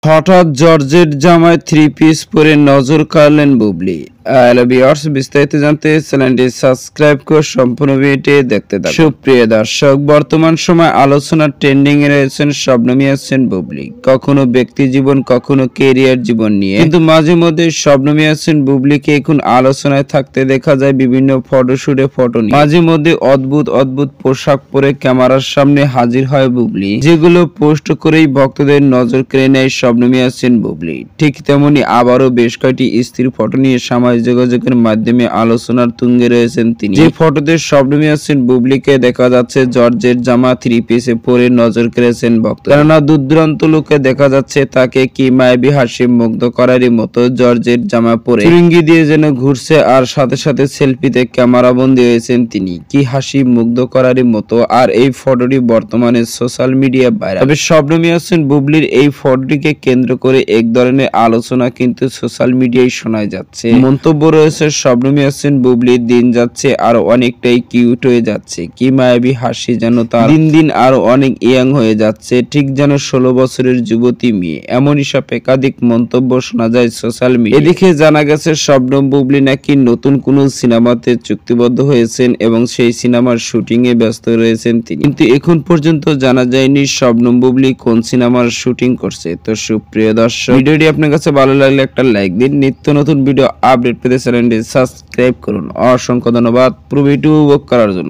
হঠাৎ জর্জেট জামায় three piece পরে নজর কাড়লেন বুবলি। হ্যালো ভিউয়ার্স, বিস্তারিত জানতে চ্যানেলটি সাবস্ক্রাইব করে সম্পূর্ণ ভিডিওটি দেখতে থাকুন। সুপ্রিয় দর্শক, বর্তমান সময় আলোচনার ট্রেন্ডিং এ রয়েছেন শবনম ইয়াসমিন বুবলি। কখনো ব্যক্তি জীবন, কখনো ক্যারিয়ার জীবন নিয়ে, কিন্তু মাঝে মধ্যে শবনম ইয়াসমিন বুবলিকে এখন আলোচনায় থাকতে দেখা যায় বিভিন্ন ফটোশুটে ফটো নিয়ে। মাঝে মধ্যে অদ্ভুত অদ্ভুত পোশাক পরে ক্যামেরার সামনে হাজির হয় বুবলি, যেগুলো পোস্ট করেই ভক্তদের নজর কেড়ে নেয় শবনম ইয়াসমিন বুবলি। ঠিক তেমনি আবারও বেশ কয়েকটি স্ত্রীর ফটো নিয়ে সামাজিক যোগাযোগের মাধ্যমে আলোচনার তুঙ্গে রয়েছেন তিনি। যে ফটোতে শবনম ইয়াসমিন বুবলিকে দেখা যাচ্ছে জর্জেট জামা থ্রি পিসে পরে নজর কেড়েছেন ভক্ত। কেননা দূরদূরান্ত লোকে দেখা যাচ্ছে তাকে কি মায়াবী হাসি মুগ্ধ করারই মতো জর্জেট জামা পরে চুরুঙ্গি দিয়ে যেন ঘুরছে, আর সাথে সাথে সেলফিতে ক্যামেরা বন্দী হয়েছেন তিনি, কি হাসি মুগ্ধ করারই মতো। আর এই ফটোটি বর্তমানে সোশ্যাল মিডিয়া ভাইরাল। তবে শবনম ইয়াসমিন বুবলির এই ফটোটিকে কেন্দ্র করে এক ধরনের আলোচনা কিন্তু সোশ্যাল মিডিয়ায় শোনা যাচ্ছে। মন্তব্য রয়েছে শবনম ইয়াসমিন বুবলির দিন যাচ্ছে আরো অনেকটাই কিউট হয়ে যাচ্ছে, কি মায়াবী হাসি যেন তার দিন দিন আরো অনেক ইয়াং হয়ে যাচ্ছে, ঠিক যেন 16 বছরের যুবতী মেয়ে। এমনই সব একাধিক মন্তব্য শোনা যায় সোশ্যাল মিডিয়া। এদিকে জানা গেছে শবনম বুবলি নাকি নতুন কোন সিনেমাতে চুক্তিবদ্ধ হয়েছেন এবং সেই সিনেমার শুটিং এ ব্যস্ত রয়েছেন তিনি, কিন্তু এখন পর্যন্ত জানা যায়নি শবনম বুবলি কোন সিনেমার শুটিং করছে। তো সুপ্রিয় দর্শক, ভিডিওটি আপনার কাছে ভালো লাগলে একটা লাইক দিন। নিত্য নতুন ভিডিও আপডেট পেতে চ্যানেলটি সাবস্ক্রাইব করুন। অসংখ্য ধন্যবাদ পুরো ভিডিও উপভোগ করার জন্য।